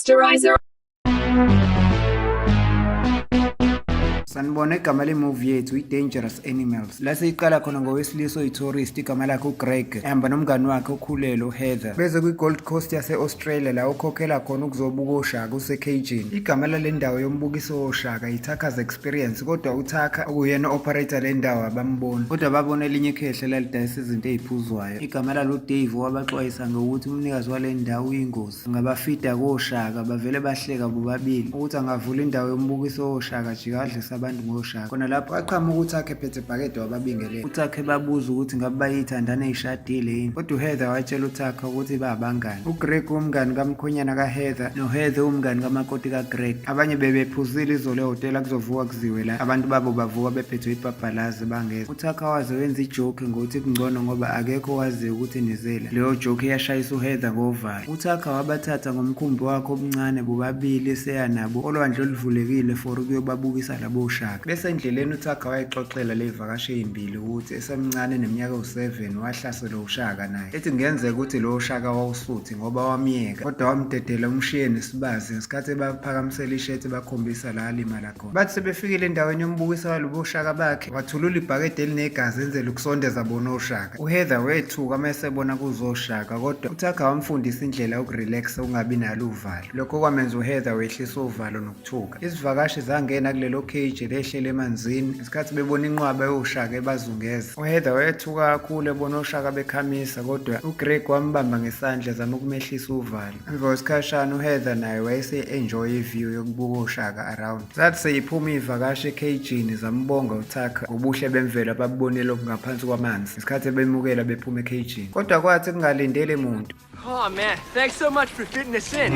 Posterizer. Sanibona igama le-movie yethu i-Dangerous Animals. La siyiqala khona ngowesilisa oyi-tourist igama lakhe uGreg ehamba nomngani wakhe okhulelwe uHeather. Beze kwi-Gold Coast yase-Australia la ukhokhela khona ukuzobuka oshaka use-cagini. Igama lale ndawo yombukiso woshaka i-Tucker's Experience, kodwa uTucker okuyena operator le ndawo abamboni. Kodwa babona elinye ikhehle lalidayisa izinto ey'phuzwayo. Igama lalo Dave wabaxwayisa ngokuthi umnikazi wale ndawo uyingozi. Ngabafida koshaka bavele bahleka bobabili ukuthi angavula indawo yombukiso woshaka jikadlisa abantu ngoshaka. Khona lapho aqhamuka uTucker ephethe ibhakede wababingelela. uTucker babuza ukuthi ngabe bayithandana ey'shadile yini, kodwa uHeather watshela uTucker ukuthi babangani. uGreg umngani kamkhwenyana kaHeather noHeather umngani kamakoti kaGreg. Abanye bebephuzile izolo ehhotela kuzovuka kuziwe la, abantu babo bavuka bephethwe ipapalazi bangeza. uTucker waze wenza ijoke ngokuthi kungcono ngoba akekho owaziyo ukuthi nizela. Leyo joke iyashayisa uHeather ngovalo. uTucker wabathatha ngomkhumbi wakhe omncane bobabili eseya nabo olwandle oluvulekile for ukuyobabukisa labo shaka. Bese endleleni uTucker wayexoxela ley'vakashi ey'mbili ukuthi esemncane neminyaka ewu7 wahlaselwa ushaka naye. Ethi kungenzeka ukuthi lowo shaka wawusuthi ngoba wamyeka, kodwa wamdedela umshiye nesibazi ngesikhathi baphakamisela ishethi bakhombisa la alimala khona. Bathi sebefikile endaweni yombukiso walobo shaka bakhe wathulula ibhakede elinegazi enzela ukusondeza bona oshaka. uHeather wethuka mase ebona kuzoshaka, kodwa uTucker wamfundisa indlela yokurelaxa ungabi nalo uvalo. Lokho kwamenza uHeather wehlisa uvalo nokuthuka. Izivakashi zangena kulelo cage lehlele emanzini ngesikhathi bebona inqwaba yoshaka ebazungeza. uHeather wethuka kakhulu ebona oshaka bekhamisa, kodwa uGreg wambamba ngesandla ezama ukumehlisa uvalo. Emva kwesikhashana uHeather naye wayese-enjoy iview yokubuka oshaka around. Zathi seyiphuma iy'vakashi ecagini zambonga uTucker ngobuhle bemvelo ababubonile ngaphansi kwamanzi ngesikhathi bemukela bephuma ecagini. Kodwa kwathi kungalindele muntu. Oh man, thanks so much for fitting us in.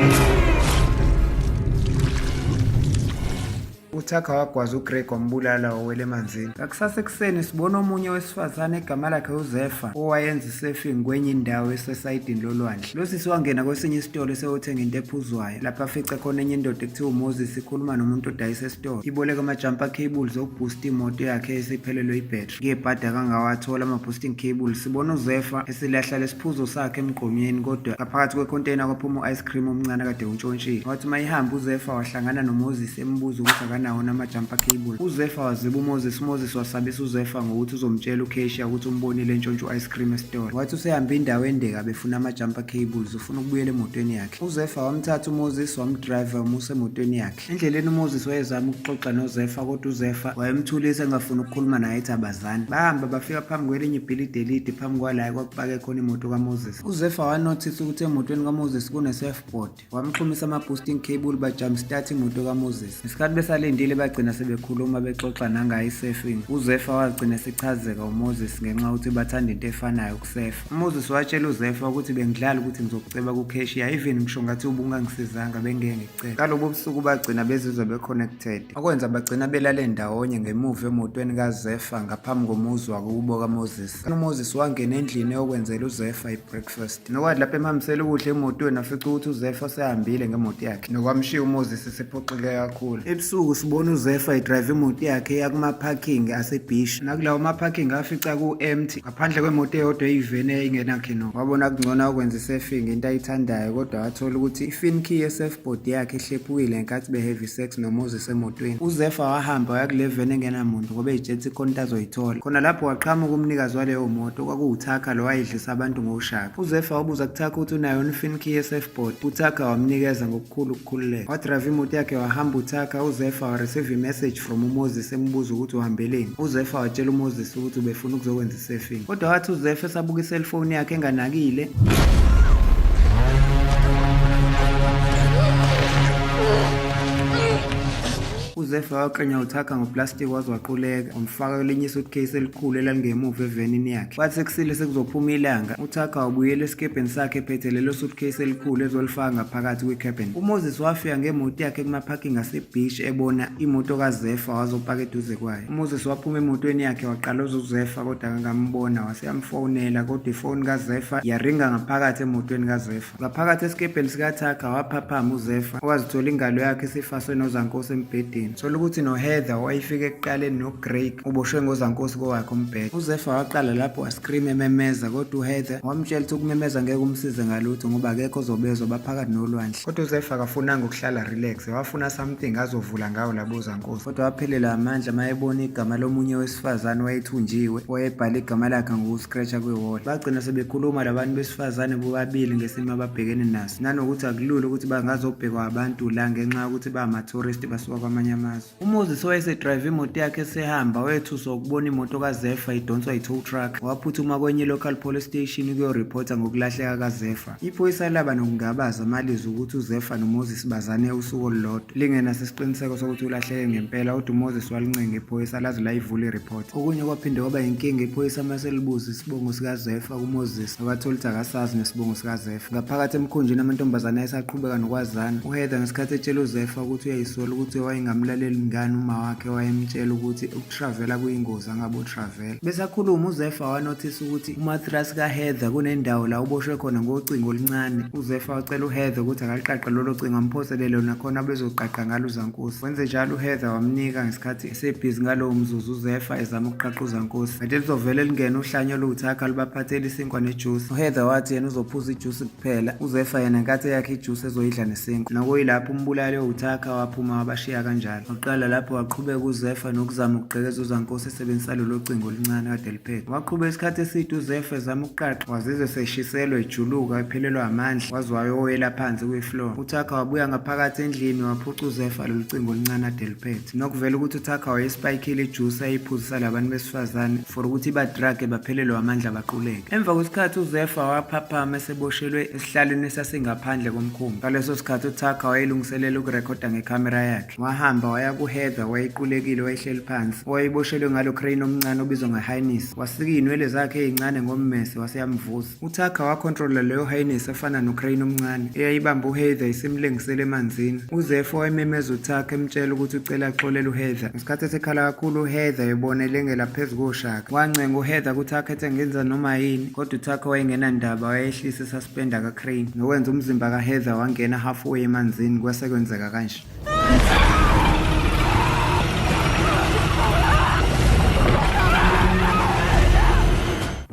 uTucker wagwaza uGreg wambulala wawela emanzini. Ngakusasa ekuseni sibona omunye wesifazane egama lakhe uZephyr owayenza isurfing kwenye indawo esesayidini lolwandle. Lo sisi wangena kwesinye isitolo eseyothenga into ephuzwayo lapho afice khona enye indoda ekuthiwa uMoses ikhuluma nomuntu odayisa esitolo. Iboleka ama-jumper cables okuboosta imoto yakhe esiphelelwe ibhetri. Ngebhadi akangawathola ama-boosting cables. Sibona uZephyr esilahla lesiphuzo sakhe emgqonyeni, kodwa ngaphakathi kwecontainer kwaphuma u-ice cream omncane kade untshontshiwe. Wathi uma ihamba uZephyr wahlangana noMoses embuza ukuthi akanawo nama-jumper cable. uZephyr waziba uMoses wasabisa uZephyr ngokuthi uzomtshela uCashiya ukuthi umbonile entshontsha u-ice cream esitolo. Wathi usehamba indawo endeka befuna ama-jumper cables, ufuna ukubuyela emotweni yakhe. uZephyr wamthatha uMoses wamdrive wamusa emotweni yakhe. Endleleni uMoses wayezama ukuxoxa noZephyr, kodwa uZephyr wayemthulisa engafuni ukukhuluma naye ethi abazani. Bahamba bafika phambi kwelinye ibhilidi elide phambi kwalayo kwakupake khona imoto kaMoses. uZephyr wanothisa ukuthi emotweni kaMoses kune-surfboard. Wamxhumisa ama-boosting cable bajump-start imoto kaMoses. Ngesikhathi besalindile bagcina sebekhuluma bexoxa nangayo i-surfing. uZephyr wagcina esechazeka uMoses ngenxa yokuthi bathanda into efanayo ukusefa. uMoses watshela uZephyr ukuthi bengidlala ukuthi ngizokuceba kuCashiya, even ngisho ngathi ubungangisizanga bengeke ngikucela. Ngalobo busuku bagcina bezizwe be-connected, okwenza bagcina belale ndawonye ngemuva emotweni kaZephyr ngaphambi komuzi wakubo kaMoses. uMoses wangena endlini eyokwenzela uZephyr i-breakfast. Nokwathi lapho emhambisela ukudla emotweni afica ukuthi uZephyr sehambile ngemoto yakhe, nokwamshiya uMoses esephoxeke kakhulu. Ebusuku sibona uZephyr idrive imoto yakhe eya kuma-parking aseBeach. Nakulawo ma-parking afica ku-empty ngaphandle kwemoto eyodwa eyiveni eyayingenakhe no. Wabona kungcono ukwenza i-surfing into ayithandayo, kodwa wathola ukuthi i-fin key ye-surfboard yakhe ihlephukile ngenkathi be-heavy sex noMoses emotweni. uZephyr wahamba waya kule veni engenamuntu ngoba ejethi khona into azoyithola. Khona lapho waqhamuka umnikazi waleyo moto kwakuwuTucker lo wayedlisa abantu ngoshaka. uZephyr wabuza kuTucker ukuthi unayo i-fin key ye-surfboard. uTucker wamnikeza ngokukhulu ukukhululeka. Wadrive imoto yakhe wahamba uTucker. uZephyr wareceive i-message from uMoses embuza ukuthi uhambeleni. uZephyr watshela uMoses ukuthi ubefuna ukuzokwenza i-surfing, kodwa wathi uZephyr esabuka iselfoni yakhe enganakile. uZephyr waqenya uTucker ngoplastic waze waquleka wamfaka kwelinye isuitcase elikhulu elalngemuva evenini yakhe. Wathi sekusile sekuzophuma ilanga, uTucker wabuyela esikebheni sakhe ephethe lelo suitcase elikhulu ezolifaka ngaphakathi kwecabin. uMoses wafika ngemoto yakhe kuma-parking aseBeach ebona imoto kaZephyr wazopaka eduze kwayo. uMoses waphuma emotweni yakhe waqaloza uZephyr, kodwa akangambona. Waseyamfonela, kodwa ifoni kaZephyr yaringa ngaphakathi emotweni kaZephyr. Ngaphakathi esikebheni sikaTucker waphaphama uZephyr owazithola ingalo yakhe esifaswe nozankosi embhedeni. thola ukuthi noHeather wayefika ekuqaleni noGreg uboshwe ngozankosi kowakhe umbhede. uZephyr waqala lapho wascream ememeza, kodwa uHeather wamtshela ukuthi ukumemeza ngeke umsize ngalutho ngoba akekho ozobezwa baphakathi nolwandle. Kodwa uZephyr akafunanga ukuhlala relax, wafuna something azovula ngawo labo zankosi. Kodwa waphelelwa amandla mayebona igama lomunye wesifazane wayethunjiwe wayebhala igama lakhe ngokuscratcha kwiwall. Bagcina sebekhuluma labantu besifazane bobabili ngesimo ababhekene naso, nanokuthi akulula ukuthi bangazobhekwa abantu la ngenxa yokuthi bama-tourist basuka kwamanye amazwe. uMoses wayesedrive imoto yakhe esehamba wethuswa ukubona imoto kaZephyr idonswa yi-tow truck. Waphuthuma kwenye local police station ukuyoripota ngokulahleka kaZephyr. Iphoyisa laba nokungabaza amalizwi ukuthi uZephyr noMoses bazane usuku olulodwa, lingenasisiqiniseko sokuthi ulahleke ngempela. Kodwa uMoses walincenga iphoyisa laze layivula iripoti. Okunye kwaphinde kwaba inkinga, iphoyisa maselibuza isibongo sikaZephyr kuMoses wathola ukuthi akasazi nesibongo sikaZephyr. Ngaphakathi emkhunjini amantombazane ayesaqhubeka nokwazana. uHeather ngesikhathi etshela uZephyr ukuthi uyayisola ukuthi wayengamlaleli ngani uma wakhe wayemtshela ukuthi ukutravela kuyingozi angabe utravela. Besakhuluma uZephyr wanothisa ukuthi umattress kaHeather kunendawo la uboshwe khona ngocingo oluncane. uZephyr wacela uHeather ukuthi akaliqaqe lolo cingo amphoselele nakhona bezoqaqa ngalo uzankosi. Wenze njalo uHeather wamnika ngesikhathi esebhizi ngalowo mzuzu uZephyr ezama ukuqaqa uzankosi. Kade lizovele lingena uhlanyo oluthakha lubaphathele isinkwa nejuice. uHeather wathi yena uzophuza ijuice kuphela, uZephyr yena nkathi yakhe ijuice ezoyidla nesinkwa. Nokuyilapho umbulali uthakha waphuma wabashiya kanjalo. Waqala lapho waqhubeka uZephyr nokuzama ukugqekeza uzankosi esebenzisa lolo cingo oluncane kade liphethe. Waqhubeka isikhathi eside uZephyr ezama ukuqaqa, wazizwe seshiselwa ijuluka ephelelwa amandla waze wayowela phansi kwi-floor. uThakha wabuya ngaphakathi endlini waphuca uZephyr lolu cingo oluncane kade liphethe. Nokuvela ukuthi uThakha wayespayikile ijuice ayiphuzisa labantu besifazane for ukuthi badrage baphelelwa amandla baquleke. Emva kwesikhathi uZephyr waphaphama eseboshelwe esihlalweni esasingaphandle komkhumbi. Ngaleso sikhathi uThakha wayelungiselela ukurekhoda ngekhamera yakhe. Wahamba waya kuHeather wayequlekile wayehleli phansi, wayeboshelwe ngalo crane omncane obizwa nge-harness. wasika iy'nwele zakhe ey'ncane ngommese waseyamvusa. uThakha wakhontrola leyo harness efana nocrane omncane eyayibamba uHeather isimlengisele emanzini. uZephyr wayememeza uThakha emtshela ukuthi ucela axolele uHeather. Ngesikhathi esekhala kakhulu uHeather ebona elengela phezu koshaka. Wancenga uHeather ukuthi akhethe engenza noma yini, kodwa uThakha wayengenandaba, wayehlisa isuspender kaCrane nokwenza umzimba kaHeather wangena halfway emanzini. Kwasekwenzeka kanje.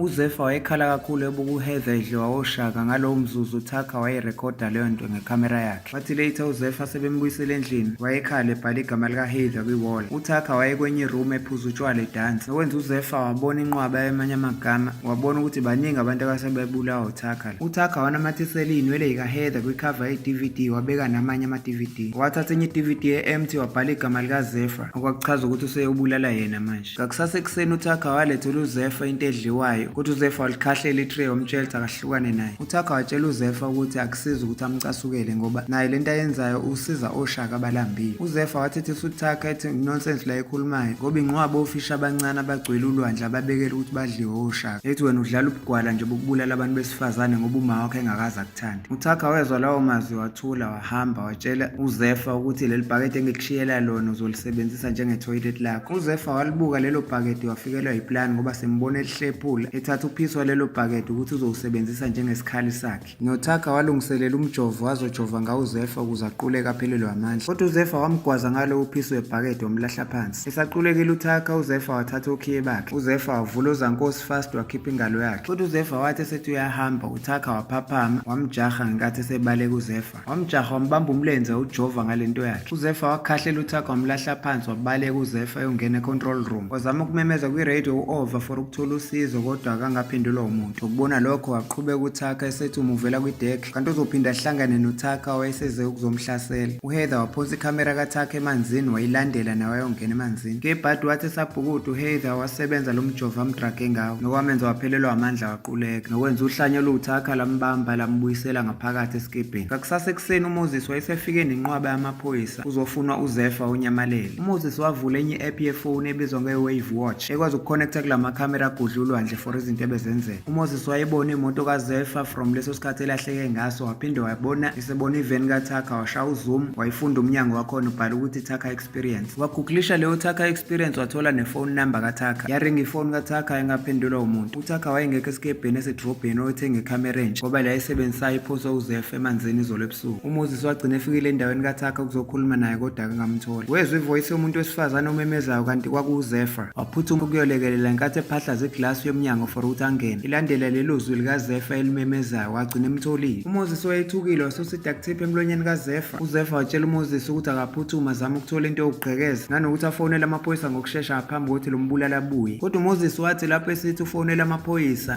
uZephyr wayekhala kakhulu ebuka uHeather edliwa oshaka. Ngalowo mzuzu uThakha wayerekhoda leyo nto ngekhamera yakhe. Wathi later uZephyr sebembuyisela endlini wayekhala ebhala igama likaHeather kwiwall. uThakha wayekwenye room ephuza utshwala edansi. Nokwenza uZephyr wabona inqwaba yamanye amagama, wabona ukuthi baningi abantu akasebebulawa uThakha. uThakha wanamathisela iy'nwele zikaHeather kwikhava ye-DVD, wabeka namanye ama-DVD. wathatha enye i-DVD ye-empty wabhala igama likaZephyr, okwakuchaza ukuthi useyobulala yena manje. Ngakusasa ekuseni uThakha walethela uZephyr into edliwayo, kodwa uZephyr walikhahlela itray wamtshela ukuthi akahlukane naye. uThakha watshela uZephyr ukuthi akusizi ukuthi amcasukele ngoba naye lento ayenzayo usiza oshaka abalambile. uZephyr wathethisa uThakha ethi nonsense la ekhulumayo ngoba ingcwabo ofisha abancane abagcwele ulwandle ababekela ukuthi badliwe oshaka. Ethi wena udlala ubugwala nje bokubulala abantu besifazane ngoba uma wakhe engakazi akuthandi. uThakha wezwa lawo mazwi wathula wahamba watshela uZephyr ukuthi leli bhakede engikushiyela lona uzolisebenzisa njenge-toilet lakho. uZephyr walibuka lelo bhakede wafikelwa yiplani ngoba sembona elihlephula ethatha uphiso walelo bhakede ukuthi uzowusebenzisa njengesikhali sakhe. noThakha walungiselela umjovo wazojova ngawo uZephyr ukuze aquleke aphelelwe amandla. Kodwa uZephyr wamgwaza ngalo uphiso webhakede wamlahla phansi. Esaqulekile uThakha, uZephyr wathatha okhiye bakhe. uZephyr wavula uzankosi fast wakhipha ingalo yakhe. Kodwa uZephyr wathi esethi uyahamba, uThakha waphaphama wamjaha ngenkathi esebaleka uZephyr. Wamjaha wambamba umlenze ujova ngalento yakhe. uZephyr wakhahlela uThakha wamlahla phansi wabaleka uZephyr eyongena e-control room. Wazama ukumemeza kwi-radio u-over for ukuthola usizo kodwa akangaphendulwa umuntu. Ukubona lokho waqhubeka uThakha esethi umuvela kwidek kanti uzophinda ahlangane noThakha wayeseze ukuzomhlasela. uHeather waphonsa ikhamera kaThakha emanzini wayilandela nawe wayongena emanzini. Ngebhadi wathi esabhukuda uHeather wasebenza lo mjovo amdrage ngawo nokwamenza waphelelwa amandla waquleka. Nokwenza uhlanyo luThakha lambamba lambuyisela ngaphakathi esikebheni. Ngakusasa ekuseni uMoses wayesefike nenqwaba yamaphoyisa uzofunwa uZephyr unyamalele. uMoses wavula enye i-app yefoni ebizwa nge-Wave Watch ekwazi ukuconnecta kulamakhamera agudla ulwandle for kwezinto ebezenzeka. uMoses wayebona imoto kaZephyr from leso sikhathi elahleke ngaso, waphinde wabona esebona iveni kaTucker, washaya uzoom, wayifunda umnyango wakhona ubhala ukuthi Tucker Experience. Wagooglisha leyo Tucker Experience wathola nefone number kaTucker. Yaringa ifoni kaTucker engaphendulwa umuntu. uTucker wayengekho esikebheni esedrobheni oyothenga icamera range ngoba la ayisebenzisa iphosa uZephyr emanzini izolo ebusuku. uMoses wagcina efikile endaweni kaTucker ukuzokhuluma naye kodwa akangamtholi. Wezwa ivoice yomuntu wesifazane omemezayo kanti kwakuZephyr. Waphuthuma ukuyolekelela inkathi ephahlaza iglasi yomnyango for ukuthi angene. Ilandela lelo zwi likaZephyr elimemezayo wagcina emtholile. uMoses wayethukile wasusa iduct tape emlonyeni kaZephyr. uZephyr watshela uMoses ukuthi akaphuthuma azama ukuthola into yokugqekeza nanokuthi afonele amaphoyisa ngokushesha ngaphambi kokuthi lo mbulala abuye. Kodwa uMoses wathi lapho esithi ufonele amaphoyisa,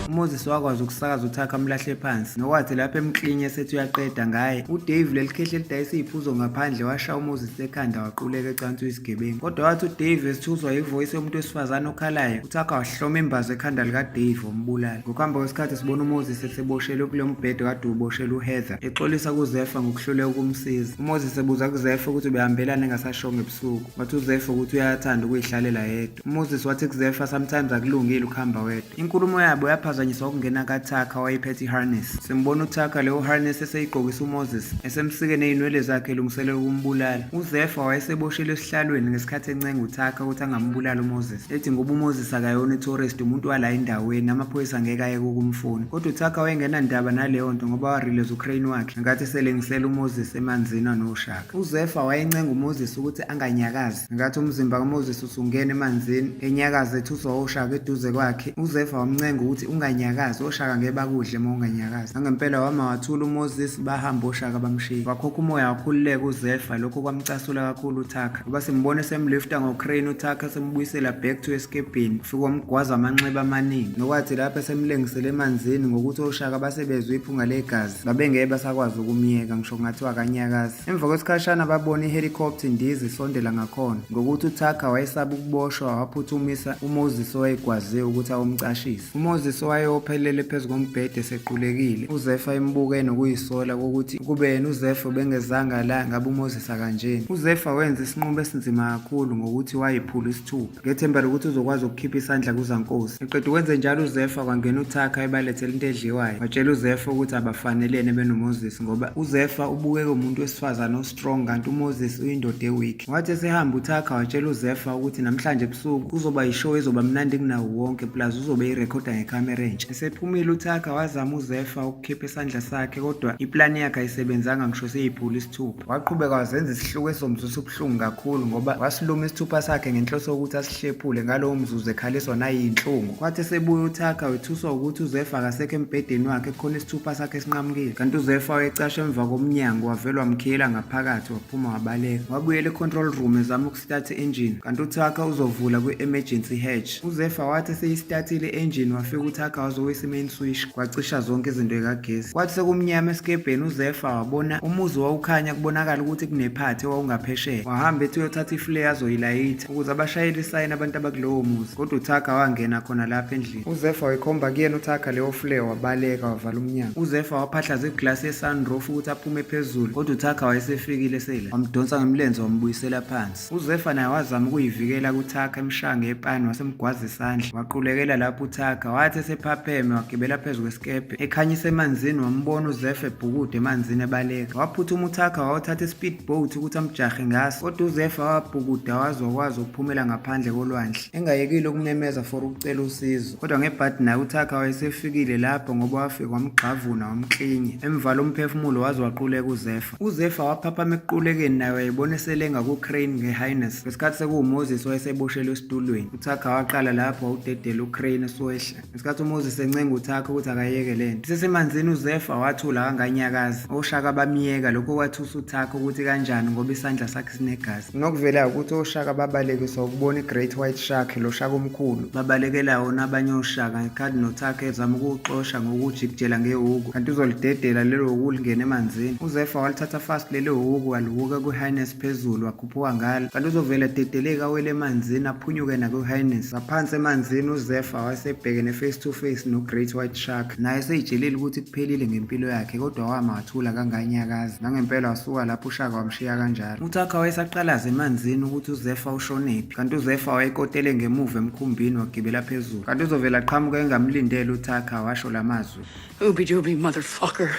uMoses wakwazi ukusakaza uTucker amlahle phansi, nokwathi lapho emklinye esethi uyaqeda ngaye. uDave lelikhehle lidayisa iphuzo ngaphandle washaya uMoses ekhanda waquleka ecansi uyisigebengu. Kodwa wathi uDave esithuzwa ivoice yomuntu wesifazane okhalayo, uTucker wahloma imbazo ekhanda likaDave wambulala. Ngokuhamba kwesikhathi sibona uMoses eseboshelwe kulo mbhede kade uboshelwe uHeather exolisa kuZephyr ngokuhluleka ukumsiza. uMoses ebuza kuZephyr ukuthi ubehambelana engasashongo ebusuku. Wathi uZephyr ukuthi uyathanda ukuyihlalela yedwa. uMoses wathi kuZephyr sometimes akulungile ukuhamba wedwa. Inkulumo yabo yaphazanyiswa ukungena kaTucker wayephethe iharness. Simbona uTucker leyo harness eseyigqokisa uMoses esemsike ney'nwele zakhe elungiselela ukumbulala. uZephyr wayeseboshelwe esihlalweni ngesikhathi encenga uTucker ukuthi angambulala uMoses, ethi ngoba uMoses akayona itourist, umuntu wala endaweni, amaphoyisa angeke aye ukumfuna. Kodwa uTucker wayengenandaba naleyo nto ngoba warelease uCrane wakhe ngathi selengisela uMoses emanzini anoshaka. uZephyr wayencenga uMoses ukuthi anganyakazi ngathi umzimba kaMoses usungena emanzini enyakaza ethuswa oshaka eduze kwakhe. uZephyr wamncenga ukuthi unganyakazi, oshaka ngeke bakudle uma unganyakazi. Angempela wama wathula uMoses bahamba oshaka bamshiya. Wakhokha umoya wakhululeka uZephyr, lokho kwamcasula kakhulu uTucker ngoba simbone semlifta ngoCrane uTucker sembuyisela back to escaping, ufike wamgwaza amanxeba amaningi, nokwathi lapho esemlengisele emanzini ngokuthi oshaka basebezwe iphunga legazi babengeke basakwazi ukumyeka ngisho kungathiwa akanyakazi. Emva kwesikhashana babona ihelicopter indiza isondela ngakhona ngokuthi uTucker wayesaba ukuboshwa, waphuthumisa uMoses owayegwaziwe ukuthi awumcashise. uMoses wayophelele phezu kombhede esequlekile. uZephyr embuke nokuyisola kokuthi kube yena uZephyr bengezanga la ngabe uMoses akanjeni. uZephyr wenza isinqumo esinzima kakhulu ngokuthi wayiphula isithupha ngethemba lokuthi uzokwazi ukukhipha isandla kuZankosi. Eqeda ukwenza njalo uZephyr kwangena uTucker ebalethele into edliwayo, watshela uZephyr ukuthi abafanelene benoMoses ngoba uZephyr ubukeke umuntu wesifazane ostrong kanti uMoses uyindoda eweak. Wathi esehamba uTucker watshela uZephyr ukuthi namhlanje ebusuku kuzoba yishow ezoba mnandi kunawo wonke plus uzobe irekhoda ngecamera range. Esephumile uTucker wazama uZephyr ukukhipha isandla sakhe kodwa iplani yakhe ayisebenzanga ngisho seyiphula isithupha. Waqhubeka wazenza isihluku esomzuzu ubuhlungu kakhulu ngoba wasiluma isithupha sakhe ngenhloso yokuthi asihlephule ngalowo mzuzu ekhaliswa nayinhlungu. Kwathi esebuya uTucker wethuswa ukuthi uZephyr akasekho embhedeni wakhe khona isithupha sakhe esinqamukile, kanti uZephyr wayecasha emva komnyango wavela wamkhiyela ngaphakathi waphuma wabaleka. Wabuyela econtrol room ezama ukustarta i-engine kanti uTucker uzovula kwi-emergency hatch. uZephyr wathi seyistatile i-engine wafika uTucker wazowisa i-main switch kwacisha zonke izinto ekagesi. Kwathi sekumnyama esikebheni uZephyr wabona umuzi wawukhanya kubonakala ukuthi kunephathi owawungaphesheya. Wahamba ethi uyothatha iflare azoyilayitha ukuze abashayeli isayini abantu abakulowo muzi, kodwa uTucker wangena khona lapha endlini. uZephyr wayikhomba kuyena uTucker leyo flare wabaleka wavala umnyango. uZephyr waphahlaza iglasi ye-sunroof ukuthi aphume phezulu kodwa uTucker wayesefikile sela, wamdonsa ngemlenze wambuyisela phansi. uZephyr naye wazama ukuyivikela kuTucker emshange epani wasemgwaza isandla waqulekela lapho uTucker wathi esephapheme wagibela phezu kwesikebhe ekhanyisa emanzini wambona uZephyr ebhukude emanzini ebaleka. Waphuthuma uTucker wawuthatha ispeedboat ukuthi amjahe ngaso kodwa uZephyr wabhukuda waze wakwazi ukuphumela ngaphandle kolwandle engayekile ukumemeza for ukucela usizo. Kodwa ngebhadi naye uTucker wayesefikile lapho ngoba wafika wamgxavuna wamklinye emvala umphefumulo waze waquleka uZephyr. uZephyr waphaphama ekuqulekeni naye wayebona eselenga kuCrane ngeHighness ngesikhathi sekuwuMoses wayeseboshelwe esitulweni. uTucker waqala lapho wawudedela uCrane eswehla ngesikhathi uMoses encenga uTucker ukuthi akayeke lento. Sesemanzini uZephyr wathula kanganyakazi, oshaka bamiyeka lokho kwathusa uTucker ukuthi kanjani ngoba isandla sakhe sinegazi. Nokuvela ukuthi oshaka babalekiswa ukubona i-Great White Shark lo shaka omkhulu babalekela wona abanye oshaka ngekhadi noTucker ezama ukuwuxosha ngokujikijela ngehuku kanti uzolidedela lelo huku lingena emanzini. uZephyr walithatha fast lelo huku waluhuka kwi-Highness phezulu wakhuphuka ngalo kanti uzovela dedeleka awele emanzini aphunyuke nakwi-Highness. Ngaphansi emanzini uZephyr wasebhekene face to Two-Face no-Great White Shark. Naye seyitshelile ukuthi kuphelile ngempilo yakhe kodwa wama wathula kanganyakazi. Nangempela wasuka lapho uShaka wamshiya kanjalo. uTucker wayesaqalaza emanzini ukuthi uZephyr ushonephi, kanti uZephyr wayekotele ngemuva emkhumbini wagibela phezulu. Kanti uzovela aqhamuka engamlindele uTucker washo lamazwi. Ooby-dooby motherfucker.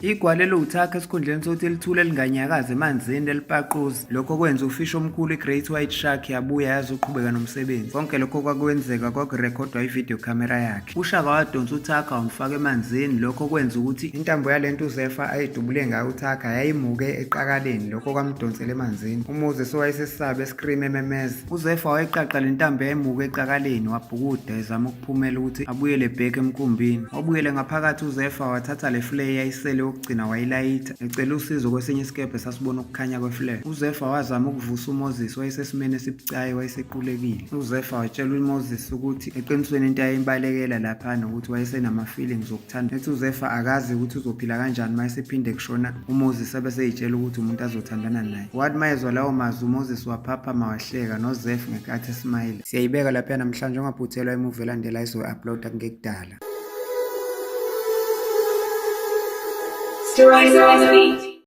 Igwalelo uTucker esikhundleni sokuthi lithule elinganyakazi emanzini elipaquza. Lokho kwenza ufisho omkhulu iGreat White Shark yabuya yazoqhubeka nomsebenzi. Konke lokho kwakwenzeka kwakurekhodwa ivideo camera yakhe. uShaka wadonsa uTucker wamfaka emanzini. Lokho kwenza ukuthi intambo yalento uZephyr ayidubule ngayo uTucker yayimuke eqakaleni. Lokho kwamdonsela emanzini. uMoses wayesesaba escream ememeza. uZephyr wayeqaqa le ntambo yayimuke eqakaleni wabhukuda ezama ukuphumela ukuthi abuyele back emkhumbini. Wabuyele ngaphakathi uZephyr wathatha le flare yayisele ukugcina wayilayitha ecela usizo kwesinye isikebhe sasibona ukukhanya kweflare. uZephyr wazama ukuvusa uMoses wayesesimene esibucayi wayesequlekile. uZephyr watshela uMoses ukuthi eqinisweni into ayimbalekela lapha nokuthi wayesenama feelings okuthanda. Ethi uZephyr akazi ukuthi uzophila kanjani mayesephinde kushona uMoses ebeseyitshela ukuthi umuntu azothandana naye. Wathi mayezwa lawo mazwi uMoses waphaphama wahleka noZephyr ngekathi esmile. Siyayibeka lapha namhlanje ungaphuthelwa imovie elandelayo izo-uploada ngekudala. Stories of Beat.